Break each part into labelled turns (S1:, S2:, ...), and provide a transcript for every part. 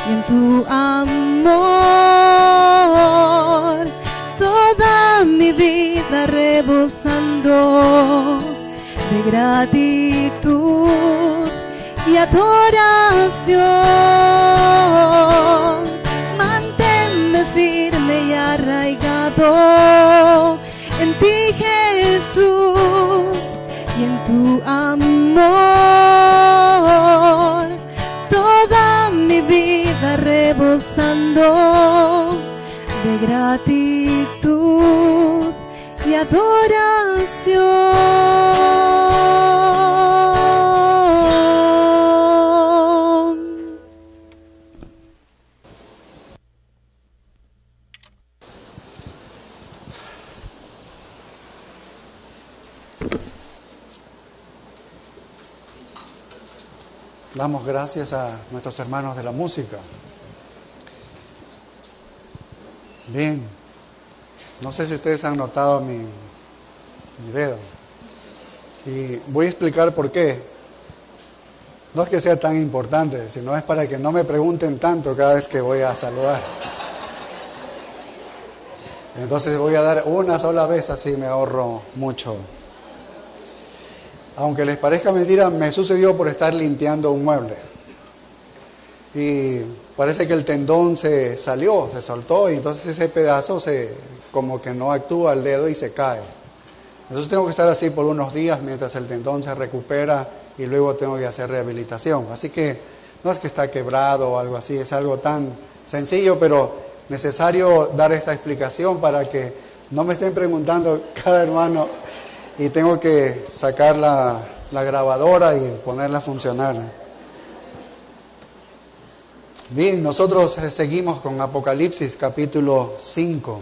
S1: y en tu amor toda mi vida rebosando de gratitud y adoración. Manténme firme y arraigado en ti, Jesús, y en tu amor toda mi vida rebosando de gratitud y adoración.
S2: Damos gracias a nuestros hermanos de la música. Bien, no sé si ustedes han notado mi dedo. Y voy a explicar por qué. No es que sea tan importante, sino es para que no me pregunten tanto cada vez que voy a saludar. Entonces voy a dar una sola vez, así me ahorro mucho. Aunque les parezca mentira, me sucedió por estar limpiando un mueble. Y parece que el tendón se salió, se soltó, y entonces ese pedazo como que no actúa el dedo y se cae. Entonces tengo que estar así por unos días mientras el tendón se recupera y luego tengo que hacer rehabilitación. Así que no es que está quebrado o algo así, es algo tan sencillo, pero necesario dar esta explicación para que no me estén preguntando cada hermano y tengo que sacar la grabadora y ponerla a funcionar. Bien, nosotros seguimos con Apocalipsis capítulo 5.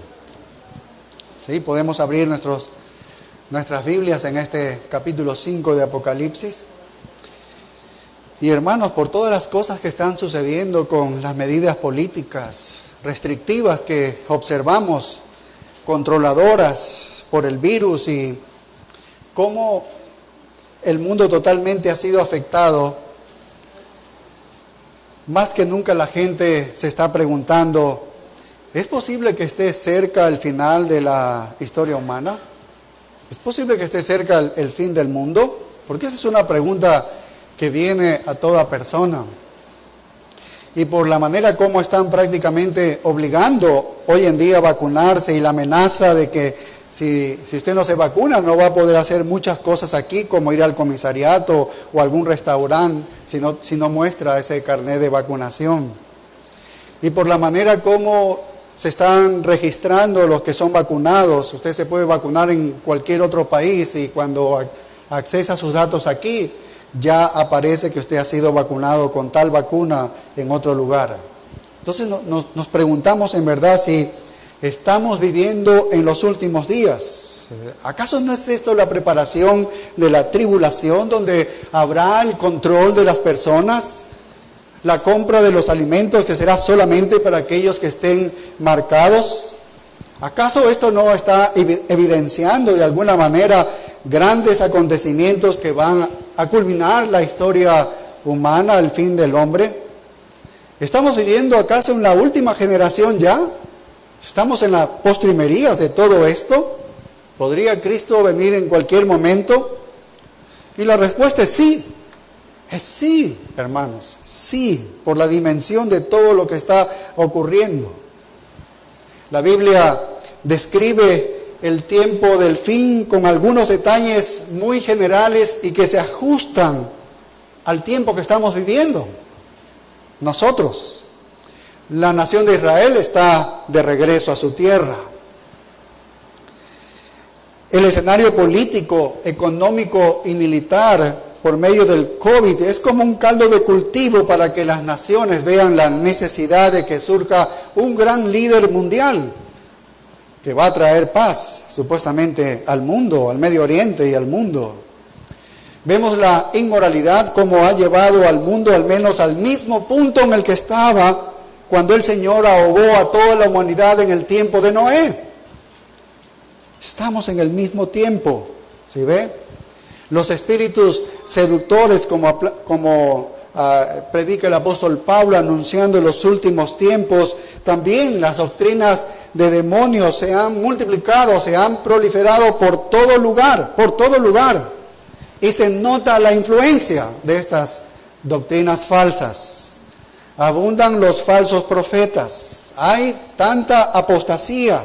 S2: ¿Sí? Podemos abrir nuestras Biblias en este capítulo 5 de Apocalipsis. Y hermanos, por todas las cosas que están sucediendo con las medidas políticas restrictivas que observamos, controladoras por el virus, y cómo el mundo totalmente ha sido afectado, más que nunca la gente se está preguntando, ¿es posible que esté cerca el final de la historia humana? ¿Es posible que esté cerca el fin del mundo? Porque esa es una pregunta que viene a toda persona. Y por la manera como están prácticamente obligando hoy en día a vacunarse, y la amenaza de que si usted no se vacuna no va a poder hacer muchas cosas aquí, como ir al comisariato o algún restaurante, si no muestra ese carnet de vacunación. Y por la manera como se están registrando los que son vacunados, usted se puede vacunar en cualquier otro país y cuando accesa sus datos aquí, ya aparece que usted ha sido vacunado con tal vacuna en otro lugar. Entonces nos preguntamos en verdad si estamos viviendo en los últimos días. ¿Acaso no es esto la preparación de la tribulación, donde habrá el control de las personas, la compra de los alimentos que será solamente para aquellos que estén marcados? ¿Acaso esto no está evidenciando de alguna manera grandes acontecimientos que van a culminar la historia humana, el fin del hombre? ¿Estamos viviendo acaso en la última generación ya? ¿Estamos en la postrimerías de todo esto? ¿Podría Cristo venir en cualquier momento? Y la respuesta es sí. Es sí, hermanos, sí, por la dimensión de todo lo que está ocurriendo. La Biblia describe el tiempo del fin con algunos detalles muy generales y que se ajustan al tiempo que estamos viviendo nosotros. La nación de Israel está de regreso a su tierra. El escenario político, económico y militar por medio del COVID es como un caldo de cultivo para que las naciones vean la necesidad de que surja un gran líder mundial que va a traer paz, supuestamente, al mundo, al Medio Oriente y al mundo. Vemos la inmoralidad como ha llevado al mundo al menos al mismo punto en el que estaba cuando el Señor ahogó a toda la humanidad en el tiempo de Noé. Estamos en el mismo tiempo, ¿sí ve? Los espíritus seductores, como predica el apóstol Pablo anunciando los últimos tiempos, también las doctrinas de demonios se han multiplicado, se han proliferado por todo lugar, y se nota la influencia de estas doctrinas falsas. Abundan los falsos profetas, hay tanta apostasía.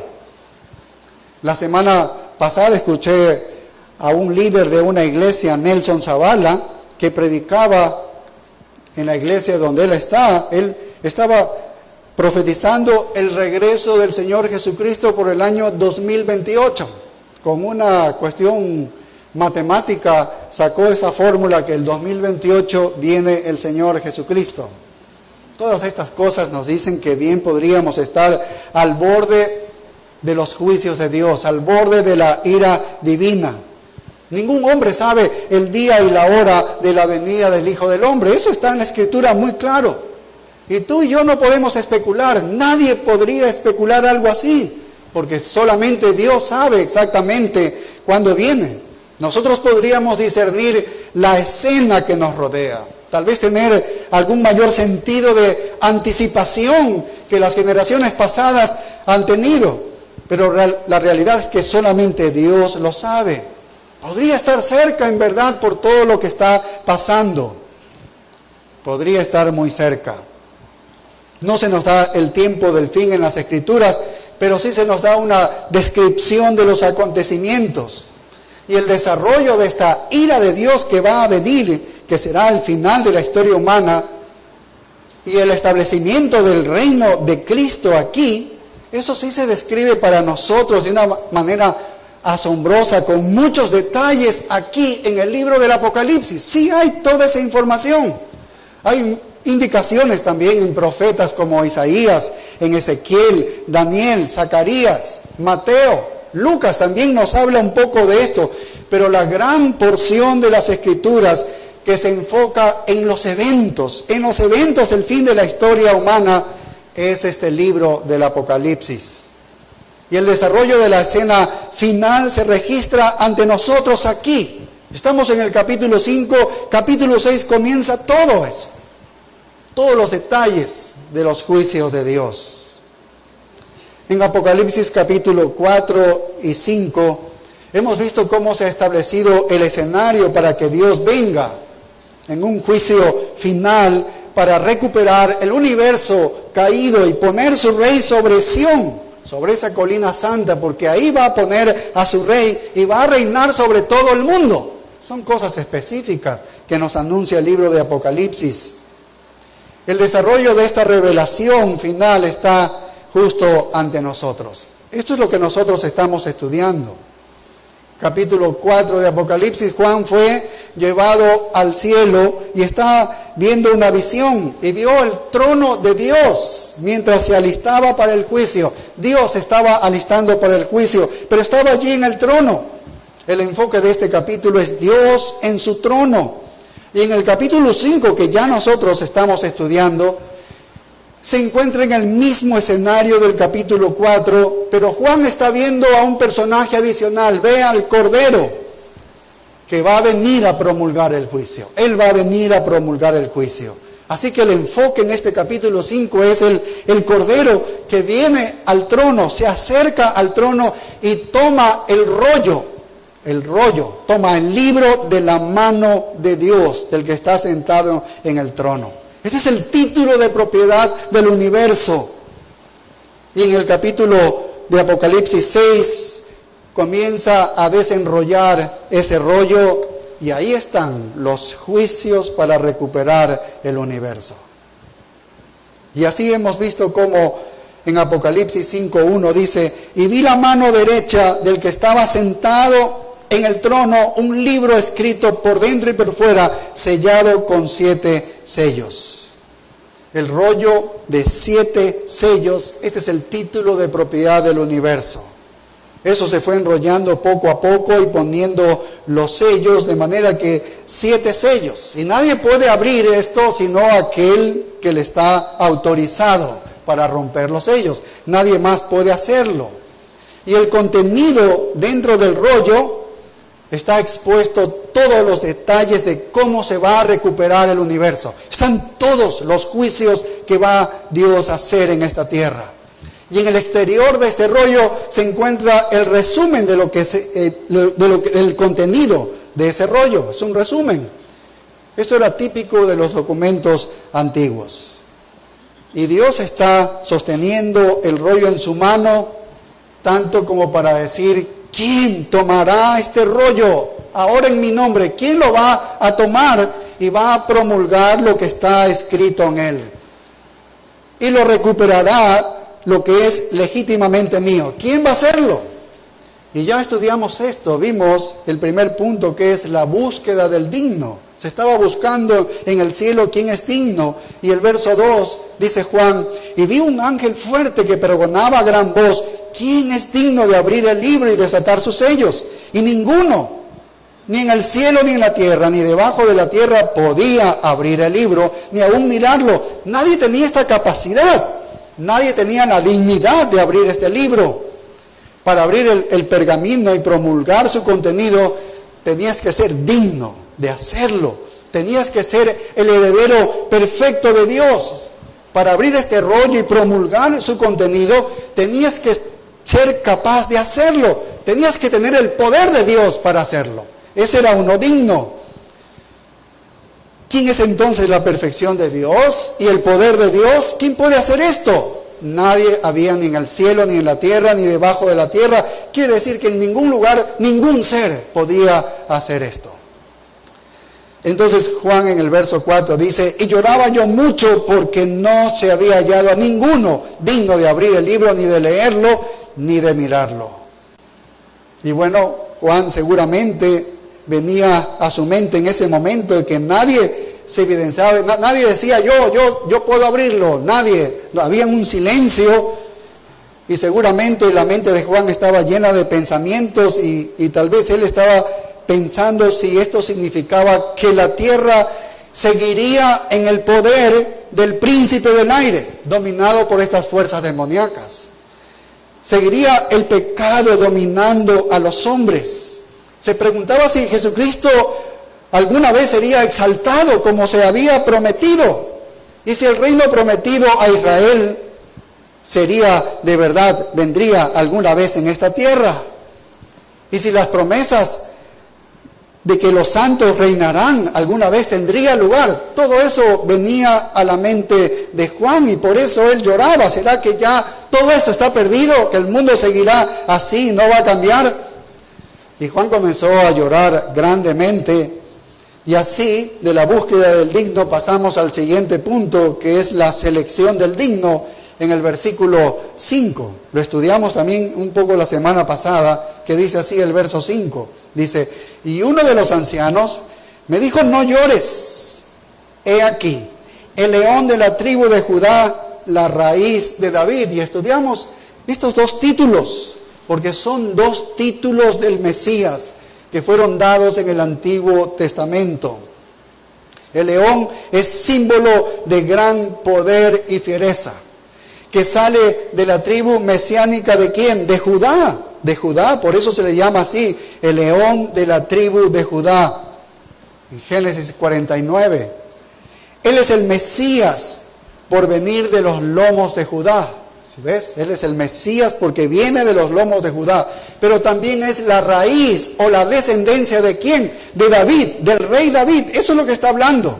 S2: La semana pasada escuché a un líder de una iglesia, Nelson Zavala, que predicaba en la iglesia donde él estaba profetizando el regreso del Señor Jesucristo por el año 2028. Con una cuestión matemática sacó esa fórmula que el 2028 viene el Señor Jesucristo. Todas estas cosas nos dicen que bien podríamos estar al borde de los juicios de Dios, al borde de la ira divina. Ningún hombre sabe el día y la hora de la venida del Hijo del Hombre. Eso está en la Escritura muy claro. Y tú y yo no podemos especular. Nadie podría especular algo así, porque solamente Dios sabe exactamente cuándo viene. Nosotros podríamos discernir la escena que nos rodea. Tal vez tener algún mayor sentido de anticipación que las generaciones pasadas han tenido. Pero la realidad es que solamente Dios lo sabe. Podría estar cerca en verdad por todo lo que está pasando. Podría estar muy cerca. No se nos da el tiempo del fin en las Escrituras, pero sí se nos da una descripción de los acontecimientos y el desarrollo de esta ira de Dios que va a venir, que será el final de la historia humana, y el establecimiento del reino de Cristo aquí. Eso sí se describe para nosotros de una manera asombrosa, con muchos detalles aquí en el libro del Apocalipsis. Sí hay toda esa información. Hay indicaciones también en profetas como Isaías, en Ezequiel, Daniel, Zacarías, Mateo, Lucas también nos habla un poco de esto, pero la gran porción de las Escrituras que se enfoca en los eventos del fin de la historia humana, es este libro del Apocalipsis. Y el desarrollo de la escena final se registra ante nosotros aquí. Estamos en el capítulo 5, capítulo 6 comienza todo eso. Todos los detalles de los juicios de Dios. En Apocalipsis capítulo 4 y 5 hemos visto cómo se ha establecido el escenario para que Dios venga en un juicio final para recuperar el universo caído y poner su rey sobre Sión, sobre esa colina santa, porque ahí va a poner a su rey y va a reinar sobre todo el mundo. Son cosas específicas que nos anuncia el libro de Apocalipsis. El desarrollo de esta revelación final está justo ante nosotros. Esto es lo que nosotros estamos estudiando. Capítulo 4 de Apocalipsis, Juan fue llevado al cielo y está viendo una visión y vio el trono de Dios mientras se alistaba para el juicio. Dios estaba alistando para el juicio, pero estaba allí en el trono. El enfoque de este capítulo es Dios en su trono. Y en el capítulo 5, que ya nosotros estamos estudiando, se encuentra en el mismo escenario del capítulo 4, pero Juan está viendo a un personaje adicional. Ve al Cordero que va a venir a promulgar el juicio. Él va a venir a promulgar el juicio. Así que el enfoque en este capítulo 5 es el Cordero que viene al trono, se acerca al trono y toma el rollo, toma el libro de la mano de Dios, del que está sentado en el trono. Este es el título de propiedad del universo. Y en el capítulo de Apocalipsis 6 comienza a desenrollar ese rollo y ahí están los juicios para recuperar el universo. Y así hemos visto cómo en Apocalipsis 5:1 dice: y vi la mano derecha del que estaba sentado en el trono, un libro escrito por dentro y por fuera, sellado con 7 sellos. El rollo de 7 sellos, este es el título de propiedad del universo. Eso se fue enrollando poco a poco y poniendo los sellos, de manera que 7 sellos. Y nadie puede abrir esto sino aquel que le está autorizado para romper los sellos. Nadie más puede hacerlo. Y el contenido dentro del rollo está expuesto todos los detalles de cómo se va a recuperar el universo. Están todos los juicios que va Dios a hacer en esta tierra. Y en el exterior de este rollo se encuentra el resumen de lo que el contenido de ese rollo. Es un resumen. Esto era típico de los documentos antiguos. Y Dios está sosteniendo el rollo en su mano, tanto como para decir, ¿quién tomará este rollo ahora en mi nombre? ¿Quién lo va a tomar y va a promulgar lo que está escrito en él? Y lo recuperará lo que es legítimamente mío. ¿Quién va a hacerlo? Y ya estudiamos esto, vimos el primer punto, que es la búsqueda del digno. Se estaba buscando en el cielo quién es digno. Y el verso 2 dice Juan, y vi un ángel fuerte que pregonaba a gran voz, ¿quién es digno de abrir el libro y desatar sus sellos? Y ninguno, ni en el cielo ni en la tierra, ni debajo de la tierra podía abrir el libro, ni aún mirarlo. Nadie tenía esta capacidad. Nadie tenía la dignidad de abrir este libro. Para abrir el pergamino y promulgar su contenido, tenías que ser digno de hacerlo. Tenías que ser el heredero perfecto de Dios. Para abrir este rollo y promulgar su contenido, tenías que ser capaz de hacerlo. Tenías que tener el poder de Dios para hacerlo. Ese era uno digno. ¿Quién es entonces la perfección de Dios y el poder de Dios? ¿Quién puede hacer esto? Nadie había, ni en el cielo, ni en la tierra, ni debajo de la tierra. Quiere decir que en ningún lugar, ningún ser podía hacer esto. Entonces Juan en el verso 4 dice, y lloraba yo mucho porque no se había hallado a ninguno digno de abrir el libro, ni de leerlo, ni de mirarlo. Y bueno, Juan seguramente venía a su mente en ese momento de que nadie se evidenciaba, nadie decía yo puedo abrirlo, nadie, había un silencio, y seguramente la mente de Juan estaba llena de pensamientos y tal vez él estaba pensando si esto significaba que la tierra seguiría en el poder del príncipe del aire, dominado por estas fuerzas demoníacas. Seguiría el pecado dominando a los hombres. Se preguntaba si Jesucristo alguna vez sería exaltado como se había prometido. Y si el reino prometido a Israel sería de verdad, vendría alguna vez en esta tierra. Y si las promesas de que los santos reinarán alguna vez tendría lugar. Todo eso venía a la mente de Juan y por eso él lloraba. ¿Será que ya todo esto está perdido? ¿Que el mundo seguirá así, no va a cambiar? Y Juan comenzó a llorar grandemente. Y así, de la búsqueda del digno, pasamos al siguiente punto, que es la selección del digno, en el versículo 5. Lo estudiamos también un poco la semana pasada, que dice así el verso 5. Dice, y uno de los ancianos me dijo, no llores, he aquí, el león de la tribu de Judá, la raíz de David. Y estudiamos estos dos títulos, porque son dos títulos del Mesías, que fueron dados en el Antiguo Testamento. El león es símbolo de gran poder y fiereza, que sale de la tribu mesiánica ¿de quién? De Judá. De Judá, por eso se le llama así, el león de la tribu de Judá. En Génesis 49. Él es el Mesías por venir de los lomos de Judá. ¿Sí ves? Él es el Mesías porque viene de los lomos de Judá. Pero también es la raíz o la descendencia ¿de quién? De David, del rey David. Eso es lo que está hablando.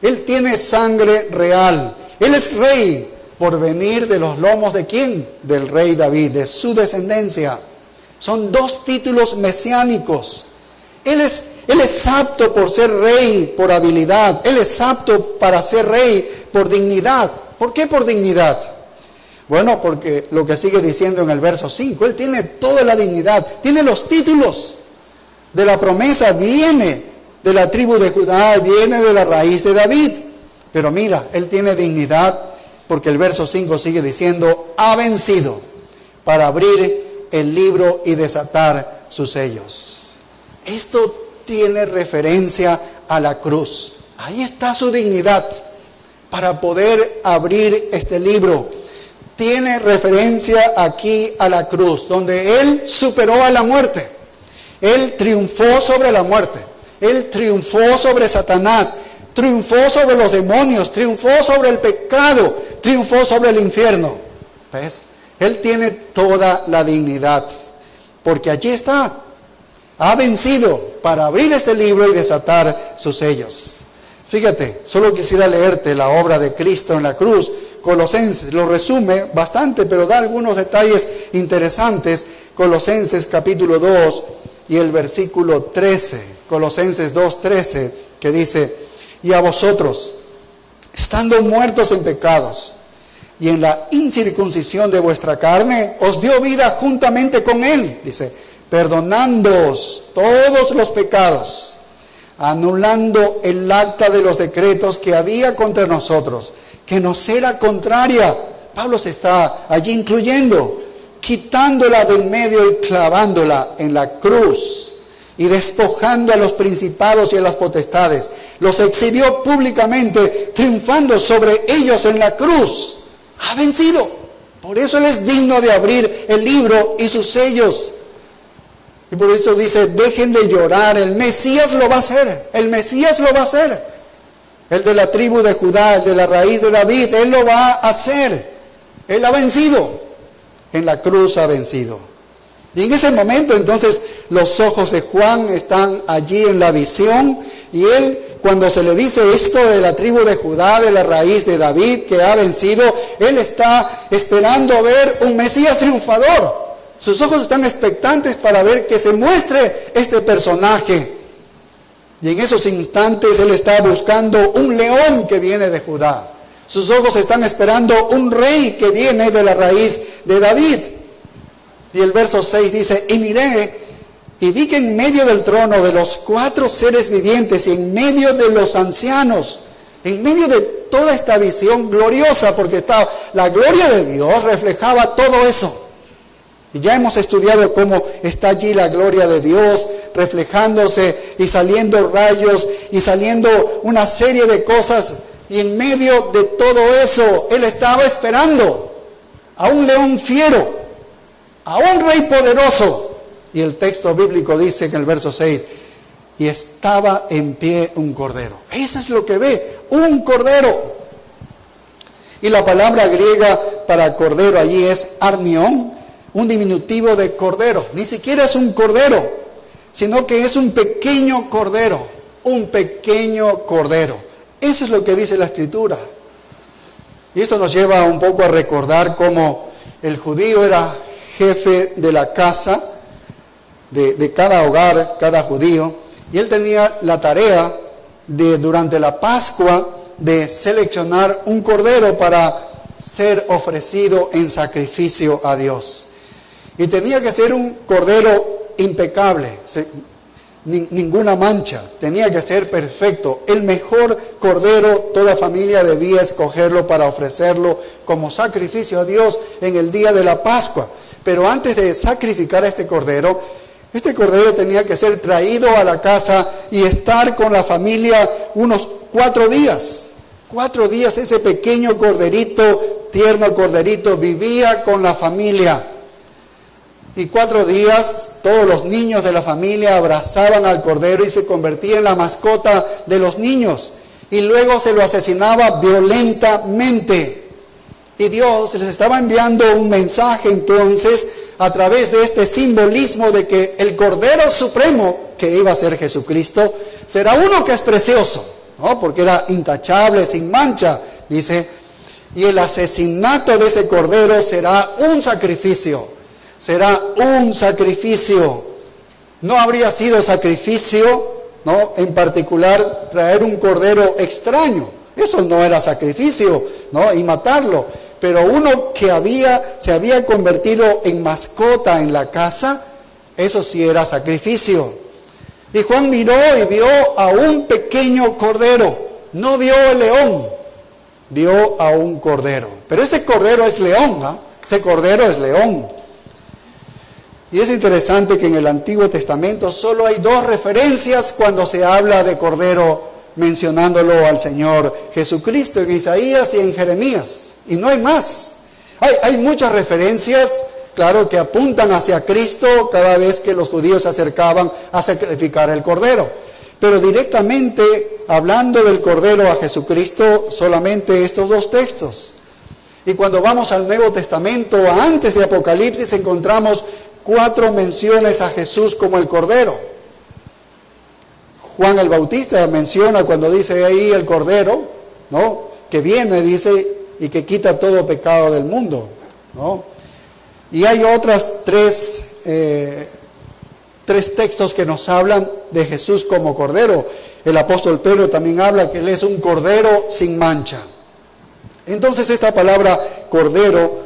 S2: Él tiene sangre real. Él es rey por venir de los lomos ¿de quién? Del rey David, de su descendencia. Son dos títulos mesiánicos. Él es apto por ser rey por habilidad. Él es apto para ser rey por dignidad. ¿Por qué por dignidad? Bueno, porque lo que sigue diciendo en el verso 5, Él tiene toda la dignidad, tiene los títulos de la promesa, viene de la tribu de Judá, viene de la raíz de David. Pero mira, Él tiene dignidad porque el verso 5 sigue diciendo, ha vencido para abrir el libro y desatar sus sellos. Esto tiene referencia a la cruz. Ahí está su dignidad para poder abrir este libro. Tiene referencia aquí a la cruz, donde Él superó a la muerte. Él triunfó sobre la muerte. Él triunfó sobre Satanás. Triunfó sobre los demonios. Triunfó sobre el pecado. Triunfó sobre el infierno. ¿Ves? Él tiene toda la dignidad. Porque allí está. Ha vencido para abrir este libro y desatar sus sellos. Fíjate, solo quisiera leerte la obra de Cristo en la cruz. Colosenses, lo resume bastante, pero da algunos detalles interesantes. Colosenses capítulo 2 y el versículo 13. Colosenses 2:13, que dice: y a vosotros, estando muertos en pecados y en la incircuncisión de vuestra carne, os dio vida juntamente con Él, dice, perdonándoos todos los pecados, anulando el acta de los decretos que había contra nosotros, que nos era contraria. Pablo se está allí incluyendo, quitándola de en medio y clavándola en la cruz, y despojando a los principados y a las potestades, los exhibió públicamente, triunfando sobre ellos en la cruz. Ha vencido. Por eso Él es digno de abrir el libro y sus sellos. Y por eso dice, dejen de llorar, el Mesías lo va a hacer, el Mesías lo va a hacer. El de la tribu de Judá, el de la raíz de David, Él lo va a hacer. Él ha vencido, en la cruz ha vencido. Y en ese momento entonces los ojos de Juan están allí en la visión, y él, cuando se le dice esto de la tribu de Judá, de la raíz de David que ha vencido, él está esperando ver un Mesías triunfador. Sus ojos están expectantes para ver que se muestre este personaje. Y en esos instantes él está buscando un león que viene de Judá. Sus ojos están esperando un rey que viene de la raíz de David. Y el verso 6 dice, y miré, y vi que en medio del trono de los 4 seres vivientes y en medio de los ancianos, en medio de toda esta visión gloriosa, porque estaba la gloria de Dios, reflejaba todo eso. Y ya hemos estudiado cómo está allí la gloria de Dios reflejándose y saliendo rayos y saliendo una serie de cosas. Y en medio de todo eso, Él estaba esperando a un león fiero, a un rey poderoso. Y el texto bíblico dice en el verso 6, y estaba en pie un cordero. Eso es lo que ve, un cordero. Y la palabra griega para cordero allí es arnión, un diminutivo de cordero. Ni siquiera es un cordero, sino que es un pequeño cordero, un pequeño cordero. Eso es lo que dice la Escritura. Y esto nos lleva un poco a recordar cómo el judío era jefe de la casa, de cada hogar, cada judío, y él tenía la tarea de, durante la Pascua, de seleccionar un cordero para ser ofrecido en sacrificio a Dios. Y tenía que ser un cordero impecable, ninguna mancha, tenía que ser perfecto. El mejor cordero, toda familia debía escogerlo para ofrecerlo como sacrificio a Dios en el día de la Pascua. Pero antes de sacrificar a este cordero tenía que ser traído a la casa y estar con la familia unos 4 días. 4 días ese pequeño corderito, tierno corderito, vivía con la familia. Y 4 días todos los niños de la familia abrazaban al cordero y se convertía en la mascota de los niños. Y luego se lo asesinaba violentamente. Y Dios les estaba enviando un mensaje entonces a través de este simbolismo de que el Cordero Supremo, que iba a ser Jesucristo, será uno que es precioso, ¿no? Porque era intachable, sin mancha, dice, y el asesinato de ese Cordero será un sacrificio, no habría sido sacrificio, ¿no? En particular traer un Cordero extraño, eso no era sacrificio, ¿no? Y matarlo. Pero uno que se había convertido en mascota en la casa, eso sí era sacrificio. Y Juan miró y vio a un pequeño cordero. No vio el león, vio a un cordero. Pero ese cordero es león, ¿no? Ese cordero es león. Y es interesante que en el Antiguo Testamento solo hay 2 referencias cuando se habla de cordero, mencionándolo al Señor Jesucristo, en Isaías y en Jeremías. Y no hay más. Hay muchas referencias, claro, que apuntan hacia Cristo cada vez que los judíos se acercaban a sacrificar el cordero. Pero directamente, hablando del cordero a Jesucristo, solamente estos dos textos. Y cuando vamos al Nuevo Testamento, antes de Apocalipsis, encontramos 4 menciones a Jesús como el cordero. Juan el Bautista menciona cuando dice ahí el cordero, ¿no?, que viene, dice, y que quita todo pecado del mundo, ¿no? Y hay otras 3 textos que nos hablan de Jesús como cordero. El apóstol Pedro también habla que Él es un cordero sin mancha. Entonces esta palabra cordero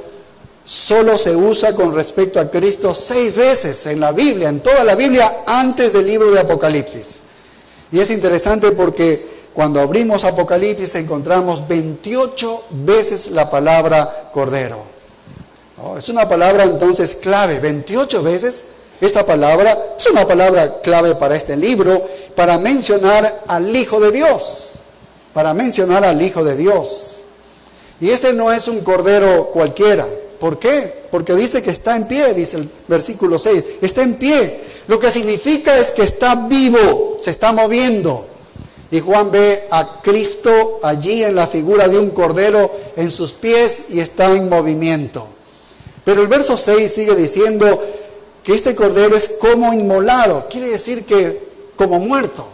S2: solo se usa con respecto a Cristo 6 veces en la Biblia, en toda la Biblia, antes del libro de Apocalipsis. Y es interesante porque cuando abrimos Apocalipsis encontramos 28 veces la palabra cordero, ¿no? Es una palabra entonces clave, 28 veces. Esta palabra es una palabra clave para este libro, para mencionar al Hijo de Dios, para mencionar al Hijo de Dios. Y este no es un cordero cualquiera. ¿Por qué? Porque dice que está en pie, dice el versículo 6, está en pie. Lo que significa es que está vivo, se está moviendo. Y Juan ve a Cristo allí en la figura de un cordero en sus pies y está en movimiento. Pero el verso 6 sigue diciendo que este cordero es como inmolado, quiere decir que como muerto.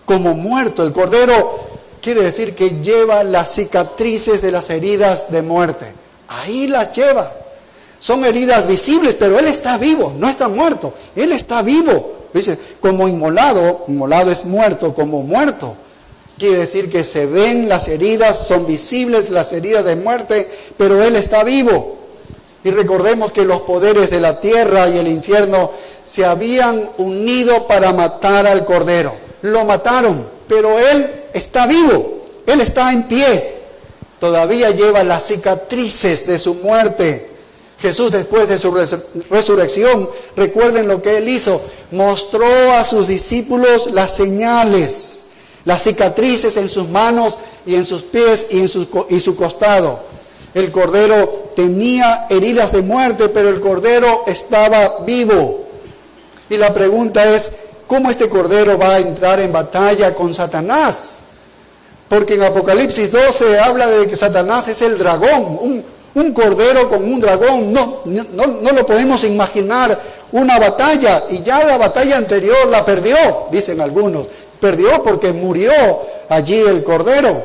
S2: El cordero quiere decir que lleva las cicatrices de las heridas de muerte. Ahí las lleva. Son heridas visibles, pero Él está vivo, no está muerto. Él está vivo. Dice, como inmolado es muerto, como muerto. Quiere decir que se ven las heridas, son visibles las heridas de muerte, pero Él está vivo. Y recordemos que los poderes de la tierra y el infierno se habían unido para matar al Cordero. Lo mataron, pero Él está vivo, Él está en pie. Todavía lleva las cicatrices de su muerte. Jesús, después de su resurrección, recuerden lo que Él hizo, mostró a sus discípulos las señales, las cicatrices en sus manos y en sus pies y su costado. El Cordero tenía heridas de muerte, pero el Cordero estaba vivo. Y la pregunta es, ¿cómo este Cordero va a entrar en batalla con Satanás? Porque en Apocalipsis 12 habla de que Satanás es el dragón, un cordero con un dragón. No lo podemos imaginar una batalla, y ya la batalla anterior la perdió, dicen algunos. Perdió porque murió allí el cordero.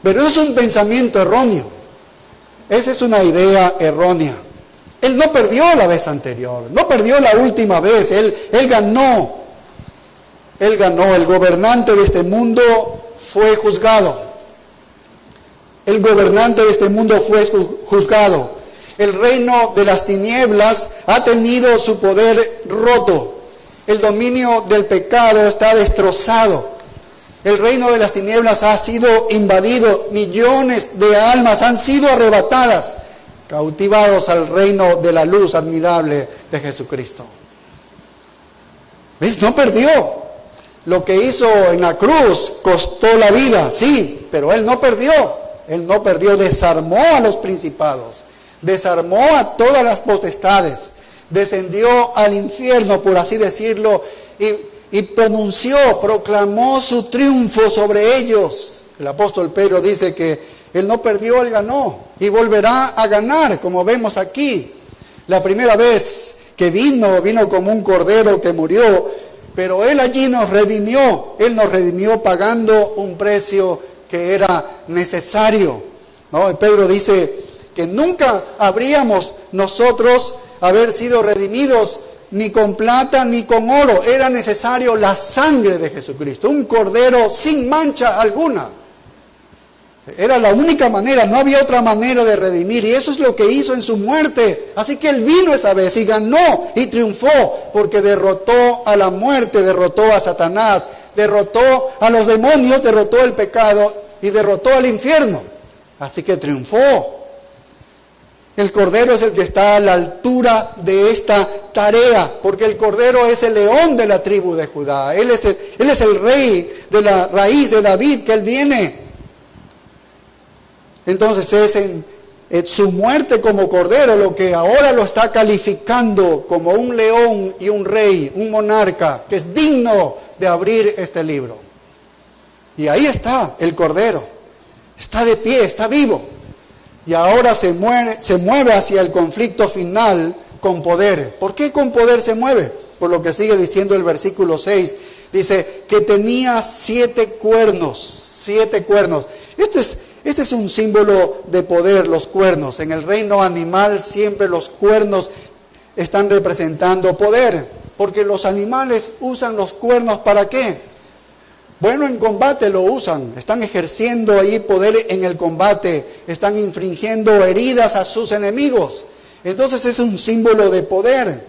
S2: Pero es un pensamiento erróneo. Esa es una idea errónea. Él no perdió la vez anterior, no perdió la última vez, él ganó. Él ganó. El gobernante de este mundo fue juzgado. El gobernante de este mundo fue juzgado. El reino de las tinieblas ha tenido su poder roto. El dominio del pecado está destrozado. El reino de las tinieblas ha sido invadido. Millones de almas han sido arrebatadas, cautivados al reino de la luz admirable de Jesucristo. ¿Ves? No perdió. Lo que hizo en la cruz costó la vida, sí, pero Él no perdió. Él no perdió, desarmó a los principados, desarmó a todas las potestades, descendió al infierno, por así decirlo, y proclamó su triunfo sobre ellos. El apóstol Pedro dice que Él no perdió, Él ganó, y volverá a ganar, como vemos aquí. La primera vez que vino como un cordero que murió, pero Él allí nos redimió. Él nos redimió pagando un precio que era necesario, ¿no? Y Pedro dice que nunca habríamos nosotros haber sido redimidos ni con plata ni con oro. Era necesario la sangre de Jesucristo, un cordero sin mancha alguna. Era la única manera, no había otra manera de redimir, y eso es lo que hizo en su muerte. Así que Él vino esa vez y ganó y triunfó, porque derrotó a la muerte, derrotó a Satanás, derrotó a los demonios, derrotó el pecado y derrotó al infierno. Así que triunfó. El Cordero es el que está a la altura de esta tarea, porque el Cordero es el león de la tribu de Judá. Él es el rey de la raíz de David, que Él viene. Entonces es su muerte como cordero, lo que ahora lo está calificando como un león y un rey, un monarca, que es digno de abrir este libro. Y ahí está el cordero, está de pie, está vivo. Y ahora se mueve hacia el conflicto final con poder. ¿Por qué con poder se mueve? Por lo que sigue diciendo el versículo 6. Dice que tenía 7 cuernos. 7 cuernos. Este es un símbolo de poder, los cuernos. En el reino animal siempre los cuernos están representando poder. Porque los animales usan los cuernos ¿para qué? Bueno, en combate lo usan. Están ejerciendo ahí poder en el combate. Están infringiendo heridas a sus enemigos. Entonces es un símbolo de poder.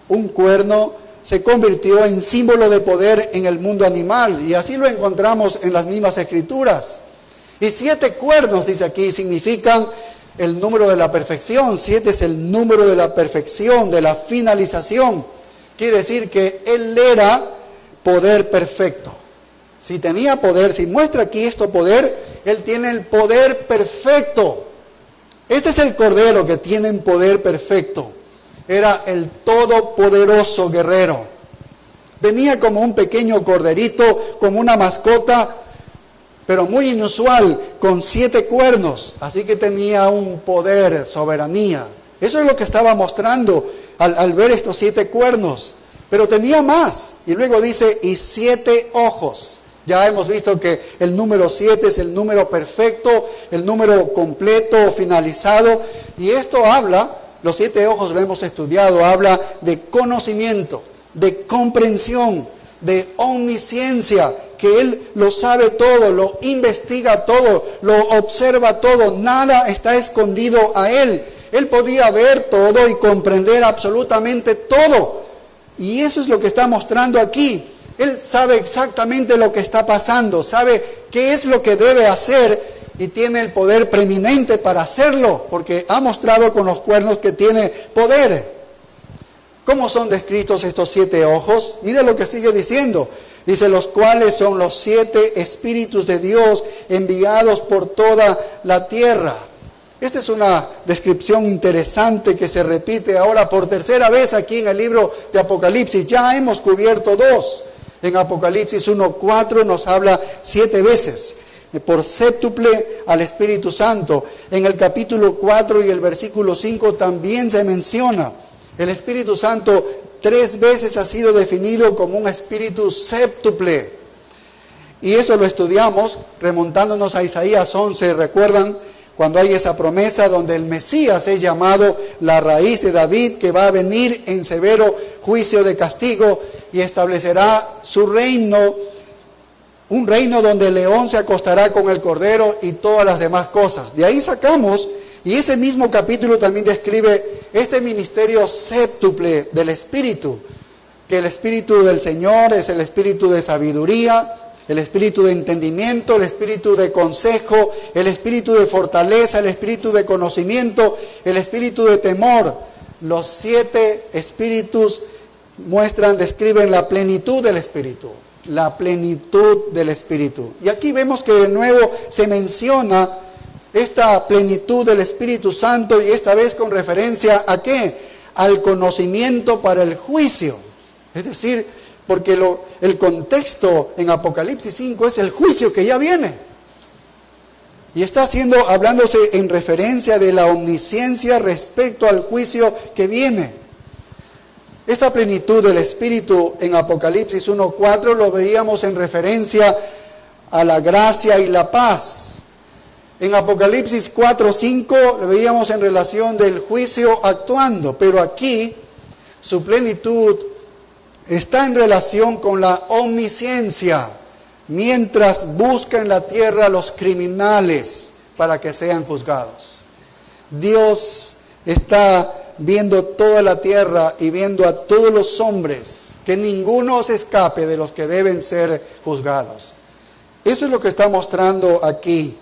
S2: Un cuerno se convirtió en símbolo de poder en el mundo animal. Y así lo encontramos en las mismas escrituras. Y 7 cuernos, dice aquí, significan el número de la perfección. 7 es el número de la perfección, de la finalización. Quiere decir que él era poder perfecto. Si tenía poder, si muestra aquí esto poder, él tiene el poder perfecto. Este es el cordero que tiene un poder perfecto. Era el todopoderoso guerrero. Venía como un pequeño corderito, como una mascota, pero muy inusual, con 7 cuernos. Así que tenía un poder, soberanía. Eso es lo que estaba mostrando al ver estos 7 cuernos. Pero tenía más. Y luego dice, y 7 ojos. Ya hemos visto que el número 7 es el número perfecto, el número completo, finalizado. Y esto habla, los 7 ojos lo hemos estudiado, habla de conocimiento, de comprensión, de omnisciencia, que Él lo sabe todo, lo investiga todo, lo observa todo, nada está escondido a Él. Él podía ver todo y comprender absolutamente todo. Y eso es lo que está mostrando aquí. Él sabe exactamente lo que está pasando, sabe qué es lo que debe hacer y tiene el poder preeminente para hacerlo, porque ha mostrado con los cuernos que tiene poder. ¿Cómo son descritos estos 7 ojos? Mira lo que sigue diciendo. Dice, los cuales son los 7 espíritus de Dios enviados por toda la tierra. Esta es una descripción interesante que se repite ahora por tercera vez aquí en el libro de Apocalipsis. Ya hemos cubierto 2. En Apocalipsis 1:4 nos habla 7 veces, por séptuple al Espíritu Santo. En el capítulo 4 y el versículo 5 también se menciona. El Espíritu Santo 3 veces ha sido definido como un espíritu séptuple. Y eso lo estudiamos remontándonos a Isaías 11, ¿recuerdan? Cuando hay esa promesa donde el Mesías es llamado la raíz de David, que va a venir en severo juicio de castigo y establecerá su reino, un reino donde el león se acostará con el cordero y todas las demás cosas. De ahí sacamos, y ese mismo capítulo también describe este ministerio séptuple del Espíritu, que el Espíritu del Señor es el Espíritu de sabiduría, el espíritu de entendimiento, el espíritu de consejo, el espíritu de fortaleza, el espíritu de conocimiento, el espíritu de temor. Los 7 espíritus describen la plenitud del espíritu, la plenitud del espíritu. Y aquí vemos que de nuevo se menciona esta plenitud del Espíritu Santo, y esta vez con referencia ¿a qué? Al conocimiento para el juicio. Es decir, porque el contexto en Apocalipsis 5 es el juicio que ya viene. Y está hablándose en referencia de la omnisciencia respecto al juicio que viene. Esta plenitud del Espíritu en Apocalipsis 1:4 lo veíamos en referencia a la gracia y la paz. En Apocalipsis 4:5 lo veíamos en relación del juicio actuando, pero aquí su plenitud está en relación con la omnisciencia, mientras busca en la tierra a los criminales para que sean juzgados. Dios está viendo toda la tierra y viendo a todos los hombres, que ninguno se escape de los que deben ser juzgados. Eso es lo que está mostrando aquí.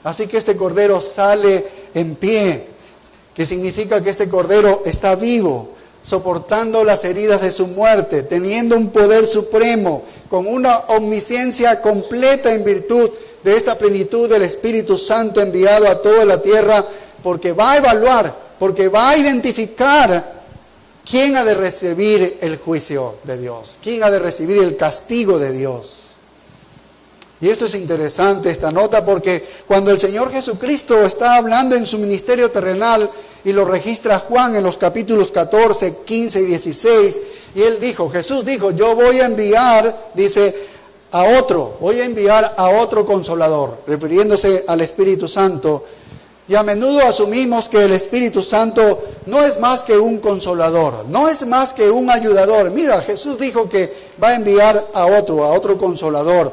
S2: Así que este cordero sale en pie, que significa que este cordero está vivo, soportando las heridas de su muerte, teniendo un poder supremo, con una omnisciencia completa en virtud de esta plenitud del Espíritu Santo enviado a toda la tierra, porque va a evaluar, porque va a identificar quién ha de recibir el juicio de Dios, quién ha de recibir el castigo de Dios. Y esto es interesante, esta nota, porque cuando el Señor Jesucristo está hablando en su ministerio terrenal, y lo registra Juan en los capítulos 14, 15 y 16, y él dijo, Jesús dijo, yo voy a enviar, dice, voy a enviar a otro consolador, refiriéndose al Espíritu Santo. Y a menudo asumimos que el Espíritu Santo no es más que un consolador, no es más que un ayudador. Mira, Jesús dijo que va a enviar a otro consolador.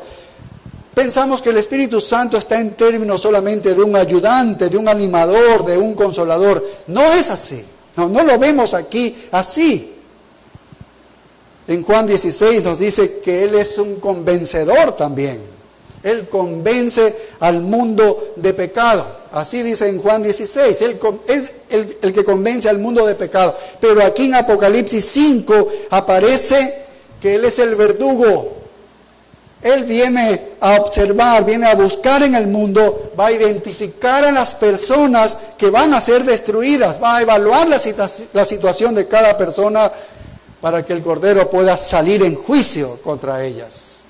S2: Pensamos que el Espíritu Santo está en términos solamente de un ayudante, de un animador, de un consolador. No es así. No lo vemos aquí así. En Juan 16 nos dice que Él es un convencedor también. Él convence al mundo de pecado. Así dice en Juan 16. Él es el que convence al mundo de pecado. Pero aquí en Apocalipsis 5 aparece que Él es el verdugo. Él viene a observar, viene a buscar en el mundo, va a identificar a las personas que van a ser destruidas, va a evaluar la situación de cada persona para que el Cordero pueda salir en juicio contra ellas.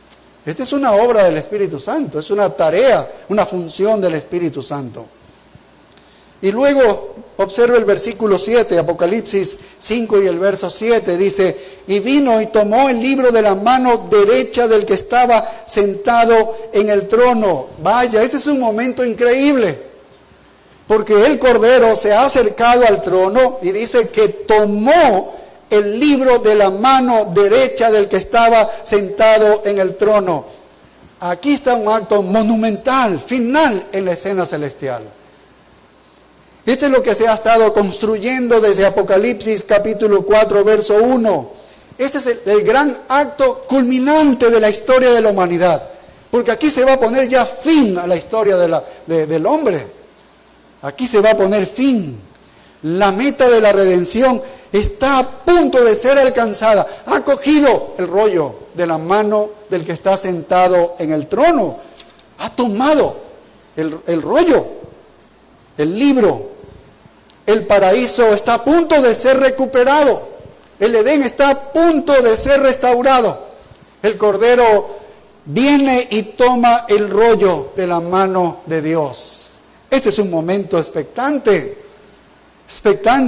S2: Esta es una obra del Espíritu Santo, es una tarea, una función del Espíritu Santo. Y luego observa el versículo 7, Apocalipsis 5 y el verso 7, dice, y vino y tomó el libro de la mano derecha del que estaba sentado en el trono. Vaya, este es un momento increíble, porque el Cordero se ha acercado al trono y dice que tomó el libro de la mano derecha del que estaba sentado en el trono. Aquí está un acto monumental, final en la escena celestial. Esto es lo que se ha estado construyendo desde Apocalipsis capítulo 4, verso 1. Este es el gran acto culminante de la historia de la humanidad. Porque aquí se va a poner ya fin a la historia del hombre. Aquí se va a poner fin. La meta de la redención está a punto de ser alcanzada. Ha cogido el rollo de la mano del que está sentado en el trono. Ha tomado el rollo, el libro. El paraíso está a punto de ser recuperado. El Edén está a punto de ser restaurado. El Cordero viene y toma el rollo de la mano de Dios. Este es un momento expectante,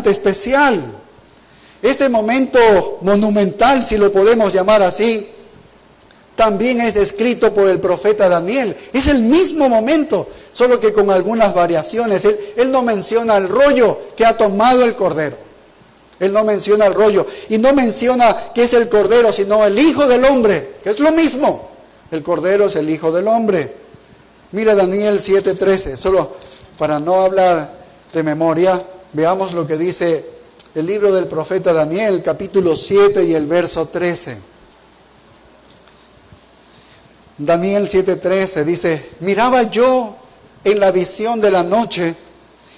S2: especial. Este momento monumental, si lo podemos llamar así, también es descrito por el profeta Daniel. Es el mismo momento, solo que con algunas variaciones. Él no menciona el rollo que ha tomado el Cordero. Él no menciona el rollo. Y no menciona que es el Cordero, sino el Hijo del Hombre, que es lo mismo. El Cordero es el Hijo del Hombre. Mira Daniel 7:13. Solo para no hablar de memoria, veamos lo que dice el libro del profeta Daniel, capítulo 7 y el verso 13. Daniel 7:13 dice, miraba yo en la visión de la noche,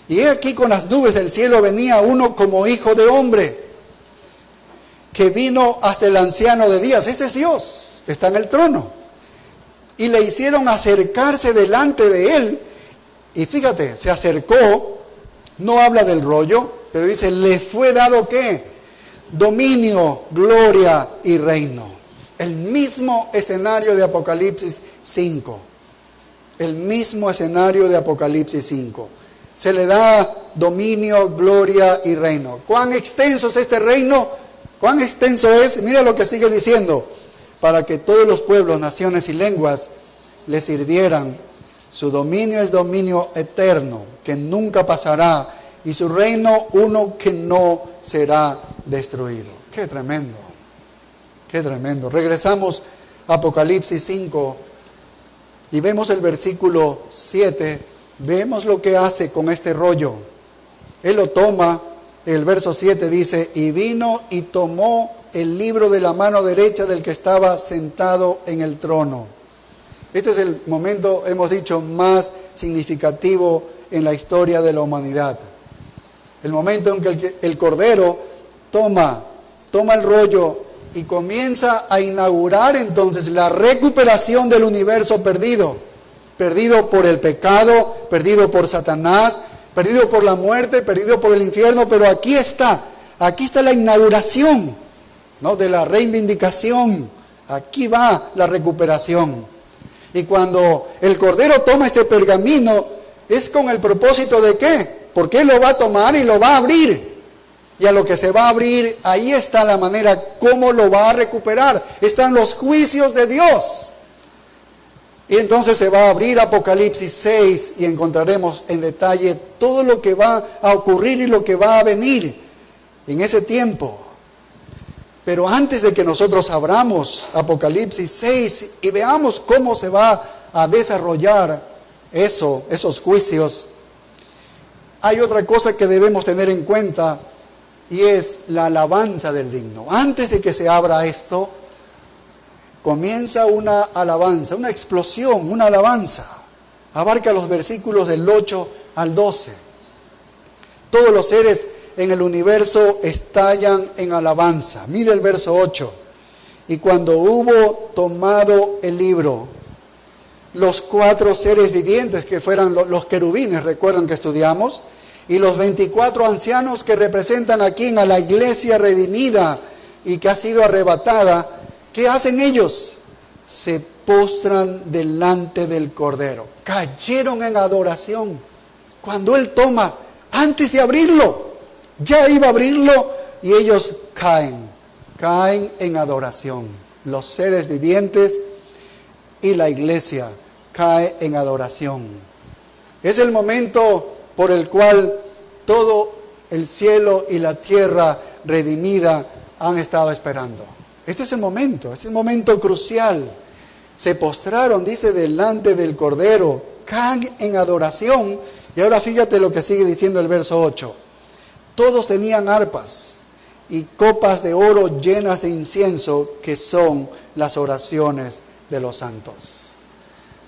S2: y he aquí con las nubes del cielo venía uno como hijo de hombre, que vino hasta el anciano de días. Este es Dios, que está en el trono. Y le hicieron acercarse delante de él, y fíjate, se acercó, no habla del rollo, pero dice, le fue dado ¿qué? Dominio, gloria y reino. El mismo escenario de Apocalipsis 5. El mismo escenario de Apocalipsis 5. Se le da dominio, gloria y reino. ¿Cuán extenso es este reino? ¿Cuán extenso es? Mira lo que sigue diciendo. Para que todos los pueblos, naciones y lenguas le sirvieran. Su dominio es dominio eterno, que nunca pasará. Y su reino uno que no será destruido. ¡Qué tremendo! ¡Qué tremendo! Regresamos a Apocalipsis 5 y vemos el versículo 7. Vemos lo que hace con este rollo. Él lo toma, el verso 7 dice, y vino y tomó el libro de la mano derecha del que estaba sentado en el trono. Este es el momento, hemos dicho, más significativo en la historia de la humanidad. El momento en que el Cordero toma el rollo y comienza a inaugurar entonces la recuperación del universo perdido. perdido por el pecado, perdido por Satanás, perdido por la muerte, perdido por el infierno, pero aquí está la inauguración, ¿no?, de la reivindicación. Aquí va la recuperación. Y cuando el Cordero toma este pergamino, es con el propósito de ¿qué? Porque Él lo va a tomar y lo va a abrir. Y a lo que se va a abrir, ahí está la manera cómo lo va a recuperar. Están los juicios de Dios. Y entonces se va a abrir Apocalipsis 6 y encontraremos en detalle todo lo que va a ocurrir y lo que va a venir en ese tiempo. Pero antes de que nosotros abramos Apocalipsis 6 y veamos cómo se va a desarrollar esos juicios, hay otra cosa que debemos tener en cuenta y es la alabanza del digno. Antes de que se abra esto, comienza una alabanza, una explosión, una alabanza. Abarca los versículos del 8 al 12. Todos los seres en el universo estallan en alabanza. Mire el verso 8. Y cuando hubo tomado el libro, los 4 seres vivientes que fueran los querubines, recuerdan que estudiamos, y los 24 ancianos que representan aquí a la iglesia redimida y que ha sido arrebatada, ¿qué hacen ellos? Se postran delante del Cordero. Cayeron en adoración. Cuando Él toma, antes de abrirlo, ya iba a abrirlo y ellos caen en adoración. Los seres vivientes y la iglesia cae en adoración. Es el momento por el cual todo el cielo y la tierra redimida han estado esperando. Este es el momento crucial. Se postraron, dice, delante del Cordero, caen en adoración. Y ahora fíjate lo que sigue diciendo el verso 8. Todos tenían arpas y copas de oro llenas de incienso, que son las oraciones de los santos.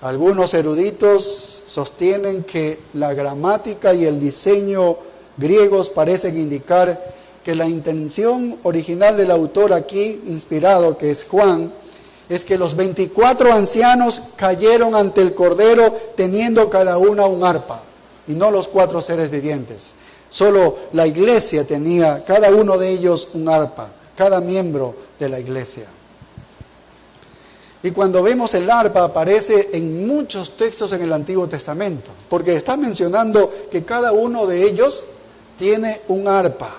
S2: Algunos eruditos sostienen que la gramática y el diseño griegos parecen indicar que la intención original del autor aquí, inspirado, que es Juan, es que los 24 ancianos cayeron ante el Cordero teniendo cada uno un arpa, y no los 4 seres vivientes. Solo la iglesia tenía, cada uno de ellos, un arpa, cada miembro de la iglesia. Y cuando vemos el arpa, aparece en muchos textos en el Antiguo Testamento, porque está mencionando que cada uno de ellos tiene un arpa.